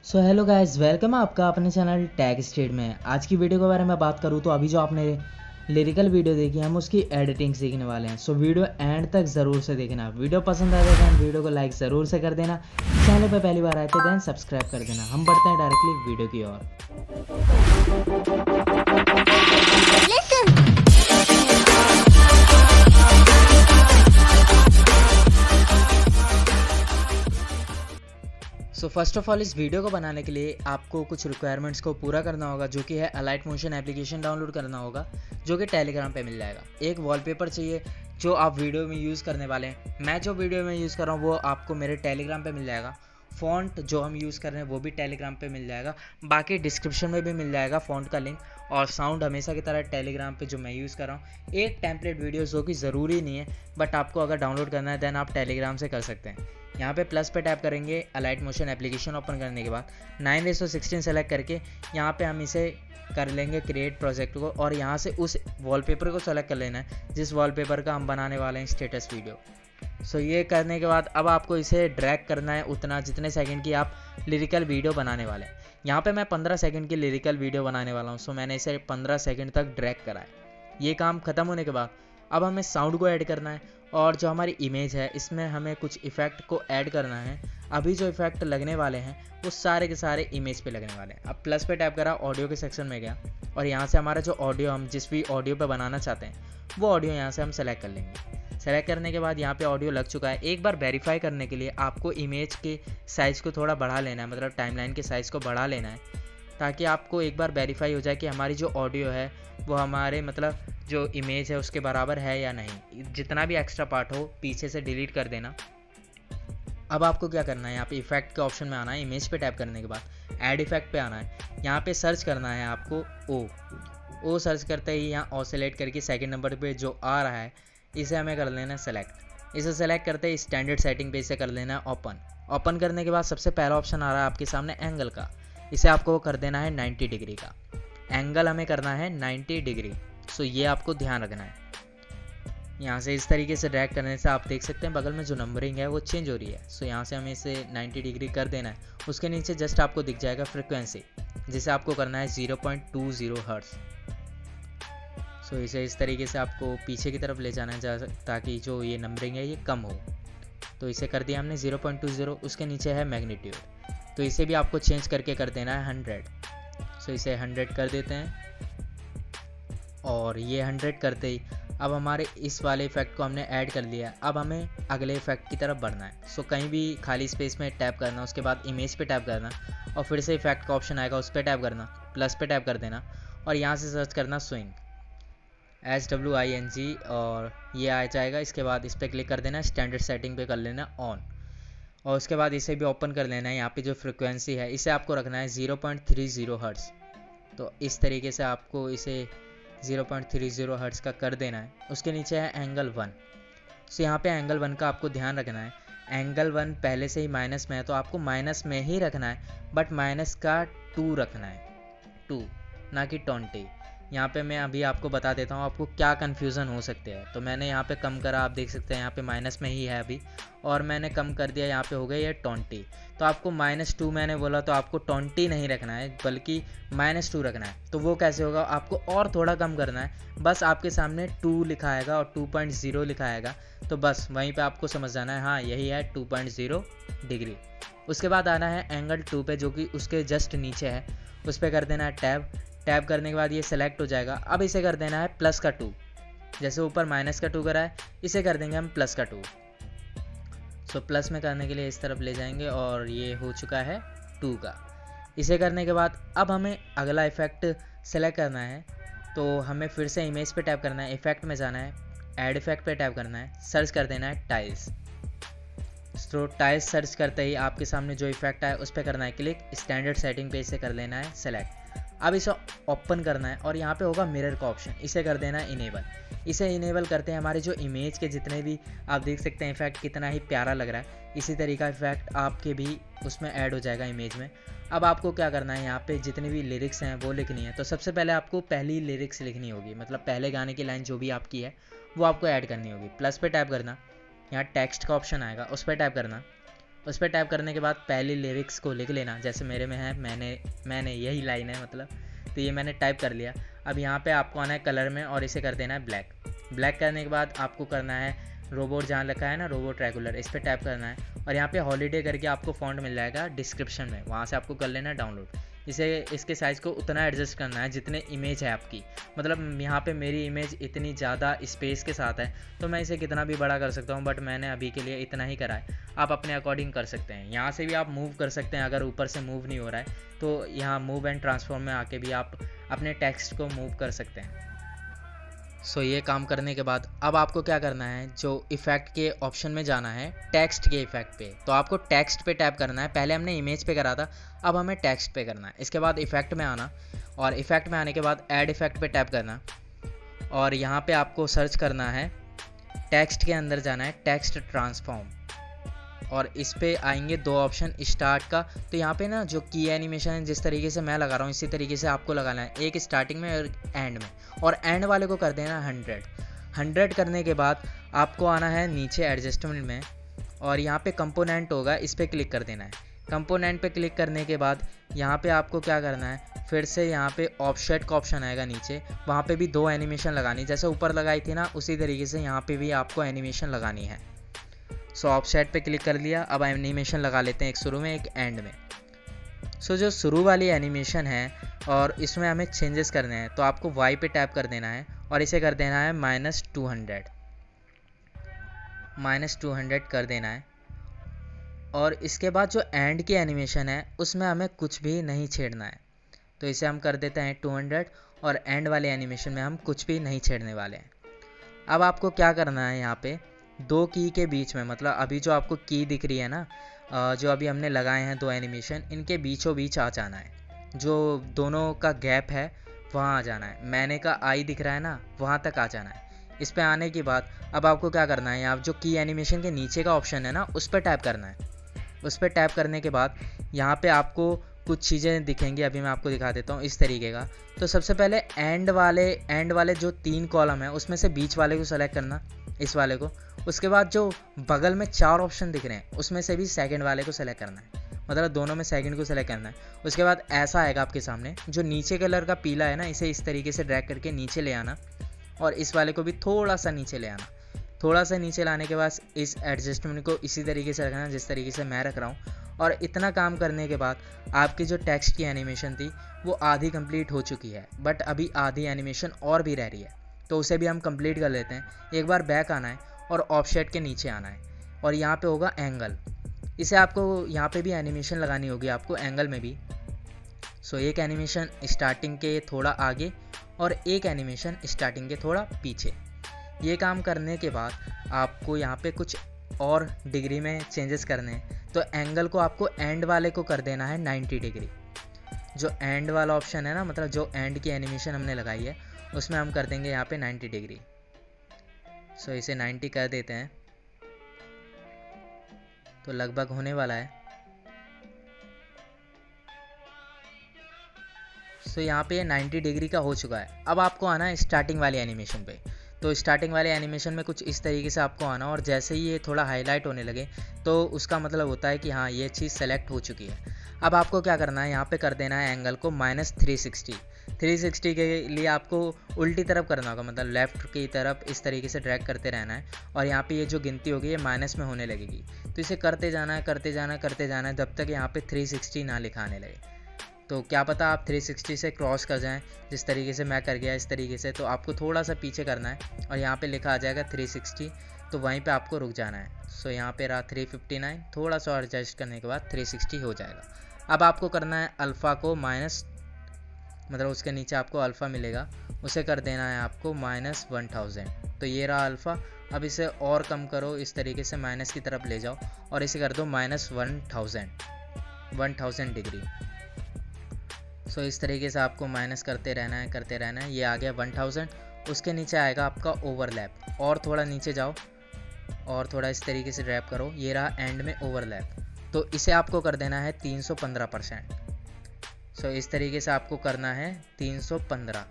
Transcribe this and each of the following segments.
So hello guys, welcome है आपका अपने चैनल टैग स्टेट में। आज की वीडियो के बारे में बात करूँ तो अभी जो आपने लिरिकल वीडियो देखी है हम उसकी एडिटिंग सीखने वाले हैं। सो वीडियो एंड तक ज़रूर से देखना। वीडियो पसंद आए तो वीडियो को लाइक ज़रूर से कर देना। चैनल पर पहली बार आए थे देन सब्सक्राइब कर देना। हम बढ़ते हैं डायरेक्टली वीडियो की ओर। सो फर्स्ट ऑफ ऑल इस वीडियो को बनाने के लिए आपको कुछ रिक्वायरमेंट्स को पूरा करना होगा, जो कि है अलाइट मोशन एप्लीकेशन डाउनलोड करना होगा, जो कि टेलीग्राम पे मिल जाएगा। एक वॉलपेपर चाहिए जो आप वीडियो में यूज़ करने वाले हैं। मैं जो वीडियो में यूज़ कर रहा हूँ वो आपको मेरे टेलीग्राम पे मिल जाएगा। फ़ॉन्ट जो हम यूज़ कर रहे हैं वो भी टेलीग्राम पे मिल जाएगा। बाकी डिस्क्रिप्शन में भी मिल जाएगा फ़ॉन्ट का लिंक। और साउंड हमेशा की तरह टेलीग्राम पे जो मैं यूज़ कर रहा हूँ, एक टेम्पलेट वीडियो जो कि ज़रूरी नहीं है, बट आपको अगर डाउनलोड करना है देन आप टेलीग्राम से कर सकते हैं। यहाँ पे प्लस पे टैप करेंगे। अलाइट मोशन एप्लीकेशन ओपन करने के बाद 9:16 सेलेक्ट करके यहाँ पे हम इसे कर लेंगे क्रिएट प्रोजेक्ट को, और यहाँ से उस वॉलपेपर को सेलेक्ट कर लेना है जिस वॉलपेपर का हम बनाने वाले हैं स्टेटस वीडियो। सो ये करने के बाद अब आपको इसे ड्रैग करना है उतना जितने सेकंड की आप लिरिकल वीडियो बनाने वाले हैं। यहाँ पे मैं 15 सेकंड की लिरिकल वीडियो बनाने वाला हूँ। सो मैंने इसे 15 सेकंड तक ड्रैग करा है। ये काम ख़त्म होने के बाद अब हमें साउंड को ऐड करना है, और जो हमारी इमेज है इसमें हमें कुछ इफ़ेक्ट को ऐड करना है। अभी जो इफ़ेक्ट लगने वाले हैं वो सारे के सारे इमेज पे लगने वाले हैं। अब प्लस पे टैप करा, ऑडियो के सेक्शन में गया, और यहाँ से हमारा जो ऑडियो हम जिस भी ऑडियो पे बनाना चाहते हैं वो ऑडियो यहाँ से हम सेलेक्ट कर लेंगे। सेलेक्ट करने के बाद यहाँ पे ऑडियो लग चुका है। एक बार वेरीफाई करने के लिए आपको इमेज के साइज़ को थोड़ा बढ़ा लेना है, मतलब टाइमलाइन के साइज़ को बढ़ा लेना है, ताकि आपको एक बार वेरीफाई हो जाए कि हमारी जो ऑडियो है वो हमारे मतलब जो इमेज है उसके बराबर है या नहीं। जितना भी एक्स्ट्रा पार्ट हो पीछे से डिलीट कर देना। अब आपको क्या करना है, यहाँ पे इफेक्ट के ऑप्शन में आना है। इमेज पे टैप करने के बाद ऐड इफेक्ट पे आना है। यहाँ पे सर्च करना है आपको ओ सर्च करते ही यहाँ ऑसिलेट करके सेकंड नंबर पे जो आ रहा है इसे हमें कर लेना है सेलेक्ट। इसे सेलेक्ट करते ही स्टैंडर्ड सेटिंग पे इसे कर लेना है ओपन करने के बाद सबसे पहला ऑप्शन आ रहा है आपके सामने एंगल का। इसे आपको कर देना है 90 डिग्री का। एंगल हमें करना है 90 डिग्री। सो ये आपको ध्यान रखना है। यहाँ से इस तरीके से ड्रैग करने से आप देख सकते हैं बगल में जो नंबरिंग है वो चेंज हो रही है। सो यहाँ से हमें इसे 90 डिग्री कर देना है। उसके नीचे जस्ट आपको दिख जाएगा फ्रिक्वेंसी, जिसे आपको करना है 0.20 हर्ट्ज। सो इसे इस तरीके से आपको पीछे की तरफ ले जाना है ताकि जो ये नंबरिंग है ये कम हो। तो इसे कर दिया हमने 0.20। उसके नीचे है मैग्नीट्यूड, तो इसे भी आपको चेंज करके कर देना है 100। सो इसे 100 कर देते हैं, और ये 100 करते ही अब हमारे इस वाले इफेक्ट को हमने ऐड कर लिया। अब हमें अगले इफेक्ट की तरफ बढ़ना है। सो कहीं भी खाली स्पेस में टैप करना, उसके बाद इमेज पे टैप करना, और फिर से इफेक्ट का ऑप्शन आएगा उस पर टैप करना, प्लस पे टैप कर देना, और यहाँ से सर्च करना स्विंग SWING, और ये आ जाएगा। इसके बाद इस पर क्लिक कर देना, स्टैंडर्ड सेटिंग पे कर लेना ऑन, और उसके बाद इसे भी ओपन कर लेना है। यहाँ पे जो फ्रिक्वेंसी है इसे आपको रखना है 0.30 हर्ट्ज। तो इस तरीके से आपको इसे 0.30 हर्ट्ज का कर देना है। उसके नीचे है एंगल 1। सो यहाँ पे एंगल 1 का आपको ध्यान रखना है। एंगल 1 पहले से ही माइनस में है तो आपको माइनस में ही रखना है, बट माइनस का 2 रखना है, 2 ना कि 20। यहाँ पे मैं अभी आपको बता देता हूँ आपको क्या कन्फ्यूज़न हो सकते हैं। तो मैंने यहाँ पे कम करा, आप देख सकते हैं यहाँ पे माइनस में ही है अभी, और मैंने कम कर दिया, यहाँ पे हो गया ये 20। तो आपको -2 मैंने बोला तो आपको 20 नहीं रखना है बल्कि -2 रखना है। तो वो कैसे होगा, आपको और थोड़ा कम करना है। बस आपके सामने 2 लिखा आएगा और 2.0 लिखा आएगा, तो बस वहीं पे आपको समझ जाना है हाँ यही है 2.0 डिग्री। उसके बाद आना है एंगल 2 पे, जो कि उसके जस्ट नीचे है। उस पर कर देना है टैब करने के बाद ये सेलेक्ट हो जाएगा। अब इसे कर देना है प्लस का 2। जैसे ऊपर माइनस का 2 करा है, इसे कर देंगे हम प्लस का 2। सो प्लस में करने के लिए इस तरफ ले जाएंगे, और ये हो चुका है 2 का। इसे करने के बाद अब हमें अगला इफेक्ट सेलेक्ट करना है। तो हमें फिर से इमेज पे टैप करना है, इफेक्ट में जाना है, ऐड इफेक्ट पे टैप करना है, सर्च कर देना है टाइल्स। तो टाइल्स सर्च करते ही आपके सामने जो इफेक्ट आए उस पर करना है क्लिक, स्टैंडर्ड सेटिंग पे इसे कर लेना है सेलेक्ट। अब इसे ओपन करना है, और यहाँ पे होगा मिरर का ऑप्शन, इसे कर देना है इनेबल। इसे इनेबल करते हैं हमारे जो इमेज के जितने भी आप देख सकते हैं इफेक्ट कितना ही प्यारा लग रहा है, इसी तरीका इफेक्ट आपके भी उसमें ऐड हो जाएगा इमेज में। अब आपको क्या करना है, यहाँ पे जितनी भी लिरिक्स हैं वो लिखनी है। तो सबसे पहले आपको पहली लिरिक्स लिखनी होगी, मतलब पहले गाने की लाइन जो भी आपकी है वो आपको ऐड करनी होगी। प्लस पे टैप करना, यहाँ टेक्स्ट का ऑप्शन आएगा उस पर टैप करना, उस पर टैप करने के बाद पहली लिरिक्स को लिख लेना, जैसे मेरे में है, मैंने यही लाइन है मतलब, तो ये मैंने टाइप कर लिया। अब यहाँ पे आपको आना है कलर में और इसे कर देना है ब्लैक। ब्लैक करने के बाद आपको करना है रोबोट, जहाँ लिखा है ना रोबोट रेगुलर, इस पर टैप करना है और यहाँ पे हॉलीडे करके आपको फ़ॉन्ट मिल जाएगा डिस्क्रिप्शन में, वहाँ से आपको कर लेना है डाउनलोड। इसके साइज़ को उतना एडजस्ट करना है जितने इमेज है आपकी, मतलब यहाँ पे मेरी इमेज इतनी ज़्यादा स्पेस के साथ है तो मैं इसे कितना भी बड़ा कर सकता हूँ, बट मैंने अभी के लिए इतना ही करा है। आप अपने अकॉर्डिंग कर सकते हैं। यहाँ से भी आप मूव कर सकते हैं, अगर ऊपर से मूव नहीं हो रहा है तो यहाँ मूव एंड ट्रांसफॉर्म में आके भी आप अपने टेक्स्ट को मूव कर सकते हैं। सो ये काम करने के बाद अब आपको क्या करना है, जो इफ़ेक्ट के ऑप्शन में जाना है टेक्स्ट के इफ़ेक्ट पे। तो आपको टेक्स्ट पे टैप करना है, पहले हमने इमेज पे करा था, अब हमें टेक्स्ट पे करना है। इसके बाद इफ़ेक्ट में आना और इफ़ेक्ट में आने के बाद ऐड इफ़ेक्ट पे टैप करना और यहाँ पे आपको सर्च करना है, टेक्स्ट के अंदर जाना है टेक्स्ट ट्रांसफॉर्म और इस पे आएंगे दो ऑप्शन स्टार्ट का। तो यहाँ पे ना जो की एनिमेशन है जिस तरीके से मैं लगा रहा हूँ इसी तरीके से आपको लगाना है, एक स्टार्टिंग में और एंड में, और एंड वाले को कर देना 100 करने के बाद आपको आना है नीचे एडजस्टमेंट में और यहाँ पे कंपोनेंट होगा, इस पर क्लिक कर देना है। कंपोनेंट पे क्लिक करने के बाद यहाँ पे आपको क्या करना है, फिर से यहाँ पे ऑफसेट का ऑप्शन आएगा नीचे, वहाँ पे भी दो एनिमेशन लगानी, जैसे ऊपर लगाई थी ना उसी तरीके से यहाँ पे भी आपको एनिमेशन लगानी है। सो ऑफसेट पे क्लिक कर लिया। अब एनिमेशन लगा लेते हैं, एक शुरू में एक एंड में। सो जो शुरू वाली एनिमेशन है और इसमें हमें चेंजेस करने हैं तो आपको वाई पे टैप कर देना है और इसे कर देना है -200 कर देना है। और इसके बाद जो एंड की एनिमेशन है उसमें हमें कुछ भी नहीं छेड़ना है, तो इसे हम कर देते हैं 200 और एंड वाले एनिमेशन में हम कुछ भी नहीं छेड़ने वाले हैं। अब आपको क्या करना है, यहाँ पे दो की के बीच में, मतलब अभी जो आपको की दिख रही है ना, जो अभी हमने लगाए हैं दो एनिमेशन, इनके बीचों बीच आ जाना है, जो दोनों का गैप है वहाँ आ जाना है। मैंने का आई दिख रहा है ना, वहाँ तक आ जाना है। इस पे आने के बाद अब आपको क्या करना है, यहाँ जो की एनिमेशन के नीचे का ऑप्शन है ना उस पर टैप करना है। उस पर टैप करने के बाद यहाँ पे आपको कुछ चीज़ें दिखेंगी, अभी मैं आपको दिखा देता हूँ इस तरीके का। तो सबसे पहले एंड वाले जो 3 कॉलम है उसमें से बीच वाले को सेलेक्ट करना, इस वाले को। उसके बाद जो बगल में 4 ऑप्शन दिख रहे हैं उसमें से भी सेकंड वाले को सेलेक्ट करना है, मतलब दोनों में सेकंड को सेलेक्ट करना है। उसके बाद ऐसा आएगा आपके सामने, जो नीचे कलर का पीला है ना, इसे इस तरीके से ड्रैग करके नीचे ले आना और इस वाले को भी थोड़ा सा नीचे ले आना। थोड़ा सा नीचे लाने के बाद इस एडजस्टमेंट को इसी तरीके से रखना जिस तरीके से मैं रख रहा हूँ। और इतना काम करने के बाद आपकी जो टेक्स्ट की एनिमेशन थी वो आधी कंप्लीट हो चुकी है, बट अभी आधी एनिमेशन और भी रह रही है, तो उसे भी हम कंप्लीट कर लेते हैं। एक बार बैक आना है और ऑफसेट के नीचे आना है और यहाँ पे होगा एंगल, इसे आपको यहाँ पे भी एनिमेशन लगानी होगी आपको एंगल में भी। सो एक एनिमेशन स्टार्टिंग के थोड़ा आगे और एक एनिमेशन स्टार्टिंग के थोड़ा पीछे। ये काम करने के बाद आपको यहाँ पे कुछ और डिग्री में चेंजेस करने हैं, तो एंगल को आपको एंड वाले को कर देना है 90 डिग्री। जो एंड वाला ऑप्शन है ना, मतलब जो एंड की एनिमेशन हमने लगाई है उसमें हम कर देंगे यहाँ पे 90 डिग्री। सो इसे 90 कर देते हैं, तो लगभग होने वाला है। सो यहाँ पे 90 डिग्री का हो चुका है। अब आपको आना है स्टार्टिंग वाली एनिमेशन पे। तो स्टार्टिंग वाले एनिमेशन में कुछ इस तरीके से आपको आना, और जैसे ही ये थोड़ा हाईलाइट होने लगे तो उसका मतलब होता है कि हाँ ये चीज़ सेलेक्ट हो चुकी है। अब आपको क्या करना है, यहाँ पे कर देना है एंगल को -360 के लिए आपको उल्टी तरफ करना होगा, मतलब लेफ़्ट की तरफ इस तरीके से ड्रैग करते रहना है। और यहाँ पे ये जो गिनती होगी ये माइनस में होने लगेगी, तो इसे करते जाना है जब तक यहाँ पे 360 ना लिखा आने लगे। तो क्या पता आप 360 से क्रॉस कर जाएं, जिस तरीके से मैं कर गया इस तरीके से। तो आपको थोड़ा सा पीछे करना है और यहाँ पे लिखा आ जाएगा 360, तो वहीं पे आपको रुक जाना है। सो यहाँ पे रहा 359, थोड़ा सा एडजस्ट करने के बाद 360 हो जाएगा। अब आपको करना है अल्फ़ा को मतलब उसके नीचे आपको अल्फ़ा मिलेगा, उसे कर देना है आपको -1000। तो ये रहा अल्फ़ा। अब इसे और कम करो, इस तरीके से माइनस की तरफ ले जाओ और इसे कर दो -1000 डिग्री। सो इस तरीके से आपको माइनस करते रहना है। ये आ गया 1000। उसके नीचे आएगा आपका ओवरलैप, और थोड़ा नीचे जाओ और थोड़ा इस तरीके से ड्रैप करो, ये रहा एंड में ओवरलैप। तो इसे आपको कर देना है 315%। सो इस तरीके से आपको करना है 315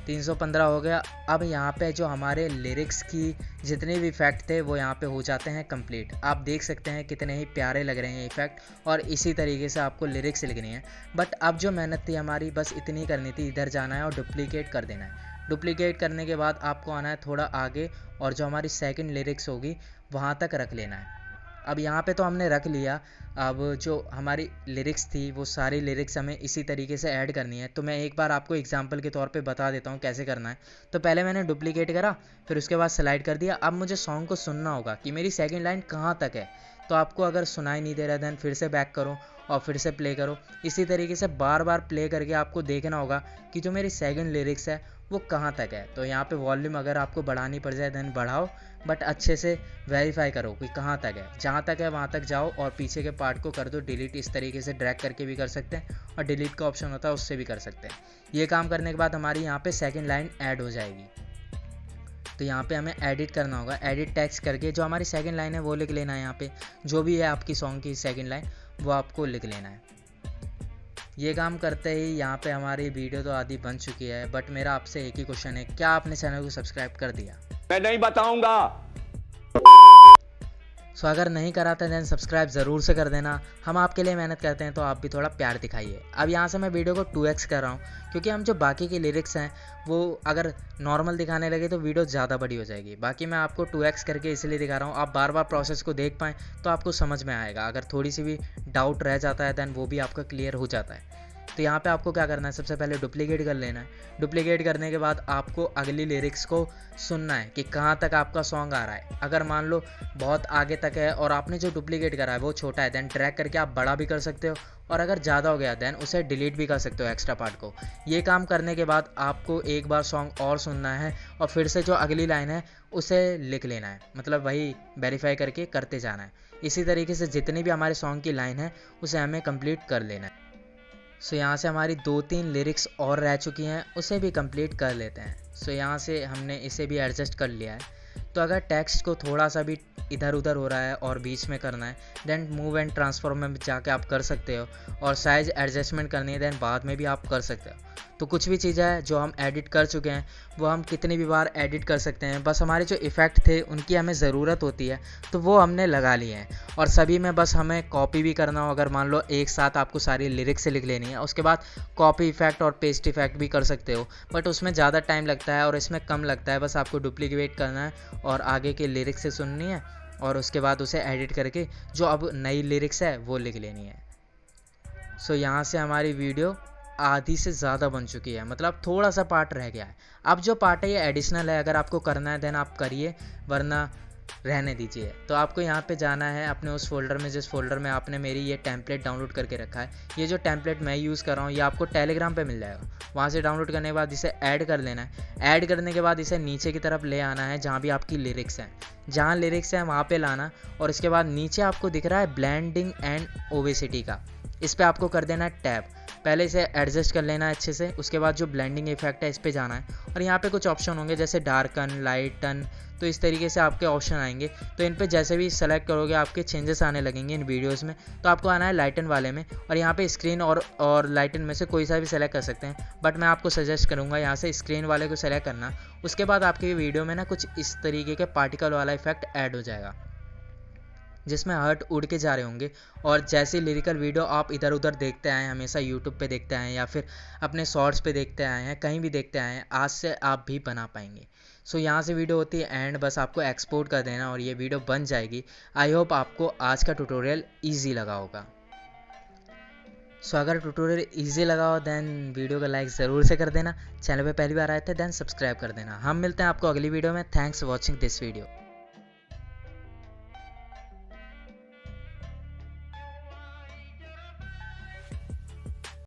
315 हो गया। अब यहाँ पे जो हमारे लिरिक्स की जितने भी इफ़ेक्ट थे वो यहाँ पे हो जाते हैं कंप्लीट। आप देख सकते हैं कितने ही प्यारे लग रहे हैं इफ़ेक्ट, और इसी तरीके से आपको लिरिक्स लिखनी है। बट अब जो मेहनत थी हमारी बस इतनी करनी थी, इधर जाना है और डुप्लीकेट कर देना है। डुप्लीकेट करने के बाद आपको आना है थोड़ा आगे, और जो हमारी सेकंड लिरिक्स होगी वहाँ तक रख लेना है। अब यहाँ पे तो हमने रख लिया। अब जो हमारी लिरिक्स थी वो सारी लिरिक्स हमें इसी तरीके से ऐड करनी है। तो मैं एक बार आपको एग्जांपल के तौर पे बता देता हूँ कैसे करना है। तो पहले मैंने डुप्लीकेट करा, फिर उसके बाद स्लाइड कर दिया। अब मुझे सॉन्ग को सुनना होगा कि मेरी सेकंड लाइन कहाँ तक है। तो आपको अगर सुनाई नहीं दे रहा देन फिर से बैक करो और फिर से प्ले करो। इसी तरीके से बार बार प्ले करके आपको देखना होगा कि जो मेरी सेकंड लिरिक्स है वो कहाँ तक है। तो यहाँ पे वॉल्यूम अगर आपको बढ़ानी पड़ जाए देन बढ़ाओ, बट अच्छे से वेरीफाई करो कि कहाँ तक है। जहाँ तक है वहाँ तक जाओ और पीछे के पार्ट को कर दो डिलीट। इस तरीके से ड्रैग करके भी कर सकते हैं, और डिलीट का ऑप्शन होता है उससे भी कर सकते हैं। ये काम करने के बाद हमारी यहाँ पे सेकंड लाइन ऐड हो जाएगी। तो यहाँ पे हमें एडिट करना होगा। एडिट टेक्स्ट करके जो हमारी सेकंड लाइन है वो लिख लेना है। यहाँ पे जो भी है आपकी सॉन्ग की सेकंड लाइन वो आपको लिख लेना है। ये काम करते ही यहाँ पे हमारी वीडियो तो आधी बन चुकी है। बट मेरा आपसे एक ही क्वेश्चन है, क्या आपने चैनल को सब्सक्राइब कर दिया? मैं नहीं बताऊंगा। सो अगर नहीं करा था देन सब्सक्राइब ज़रूर से कर देना। हम आपके लिए मेहनत करते हैं तो आप भी थोड़ा प्यार दिखाइए। अब यहाँ से मैं वीडियो को 2x कर रहा हूँ, क्योंकि हम जो बाकी के लिरिक्स हैं वो अगर नॉर्मल दिखाने लगे तो वीडियो ज़्यादा बड़ी हो जाएगी। बाकी मैं आपको 2x करके इसलिए दिखा रहा हूँ, आप बार बार प्रोसेस को देख पाएँ तो आपको समझ में आएगा। अगर थोड़ी सी भी डाउट रह जाता है देन वो भी आपका क्लियर हो जाता है। तो यहाँ पे आपको क्या करना है, सबसे पहले डुप्लीकेट कर लेना है। डुप्लीकेट करने के बाद आपको अगली लिरिक्स को सुनना है कि कहाँ तक आपका सॉन्ग आ रहा है। अगर मान लो बहुत आगे तक है और आपने जो डुप्लीकेट करा है वो छोटा है देन ड्रैग करके आप बड़ा भी कर सकते हो, और अगर ज़्यादा हो गया देन उसे डिलीट भी कर सकते हो एक्स्ट्रा पार्ट को। ये काम करने के बाद आपको एक बार सॉन्ग और सुनना है और फिर से जो अगली लाइन है उसे लिख लेना है, मतलब वही वेरीफाई करके करते जाना है। इसी तरीके से जितनी भी हमारे सॉन्ग की लाइन है उसे हमें कंप्लीट कर लेना है। सो यहाँ से हमारी 2-3 लिरिक्स और रह चुकी हैं, उसे भी कंप्लीट कर लेते हैं। सो यहाँ से हमने इसे भी एडजस्ट कर लिया है। तो अगर टेक्स्ट को थोड़ा सा भी इधर उधर हो रहा है और बीच में करना है देन मूव एंड ट्रांसफॉर्म में जाके आप कर सकते हो, और साइज़ एडजस्टमेंट करनी है देन बाद में भी आप कर सकते हो। तो कुछ भी चीज़ें हैं जो हम एडिट कर चुके हैं वो हम कितनी भी बार एडिट कर सकते हैं। बस हमारे जो इफ़ेक्ट थे उनकी हमें ज़रूरत होती है तो वो हमने लगा लिए हैं, और सभी में बस हमें कॉपी भी करना हो। अगर मान लो एक साथ आपको सारी लिरिक्स लिख लेनी है, उसके बाद कॉपी इफ़ेक्ट और पेस्ट इफ़ेक्ट भी कर सकते हो, बट उसमें ज़्यादा टाइम लगता है और इसमें कम लगता है। बस आपको डुप्लीकेट करना है और आगे के लिरिक्स से सुननी है, और उसके बाद उसे एडिट करके जो अब नई लिरिक्स है वो लिख लेनी है। सो यहाँ से हमारी वीडियो आधी से ज़्यादा बन चुकी है, मतलब थोड़ा सा पार्ट रह गया है। अब जो पार्ट है ये एडिशनल है, अगर आपको करना है देन आप करिए, वरना रहने दीजिए। तो आपको यहाँ पे जाना है अपने उस फोल्डर में जिस फोल्डर में आपने मेरी ये टेम्पलेट डाउनलोड करके रखा है। ये जो टेम्पलेट मैं यूज़ कर रहा हूँ ये आपको टेलीग्राम पे मिल जाएगा। वहाँ से डाउनलोड करने के बाद इसे ऐड कर लेना है। ऐड करने के बाद इसे नीचे की तरफ ले आना है जहाँ भी आपकी लिरिक्स हैं। जहाँ लिरिक्स हैं वहाँ पे लाना, और इसके बाद नीचे आपको दिख रहा है ब्लेंडिंग एंड ओवेसिटी का, इस पर आपको कर देना है टैब। पहले इसे एडजस्ट कर लेना है अच्छे से, उसके बाद जो ब्लेंडिंग इफेक्ट है इस पे जाना है, और यहाँ पे कुछ ऑप्शन होंगे जैसे डार्कन, लाइटन, तो इस तरीके से आपके ऑप्शन आएंगे। तो इन पे जैसे भी सेलेक्ट करोगे आपके चेंजेस आने लगेंगे इन वीडियोस में। तो आपको आना है लाइटन वाले में, और यहाँ पे स्क्रीन और लाइटन में से कोई सा भी सेलेक्ट कर सकते हैं, बट मैं आपको सजेस्ट करूँगा यहाँ से स्क्रीन वाले को सेलेक्ट करना। उसके बाद आपकी वीडियो में ना कुछ इस तरीके के पार्टिकल वाला इफेक्ट ऐड हो जाएगा जिसमें हर्ट उड़ के जा रहे होंगे। और जैसे लिरिकल वीडियो आप इधर उधर देखते आए हैं, हमेशा यूट्यूब पे देखते आए हैं या फिर अपने शॉर्ट्स पे देखते आए हैं, कहीं भी देखते आए हैं, आज से आप भी बना पाएंगे। सो यहाँ से वीडियो होती है एंड, बस आपको एक्सपोर्ट कर देना और ये वीडियो बन जाएगी। आई होप आपको आज का ट्यूटोरियल ईजी लगा होगा। सो अगर ट्यूटोरियल ईजी लगा हो देन वीडियो को लाइक ज़रूर से कर देना। चैनल पे पहली बार आए थे देन सब्सक्राइब कर देना। हम मिलते हैं आपको अगली वीडियो में। Thanks for watching this video.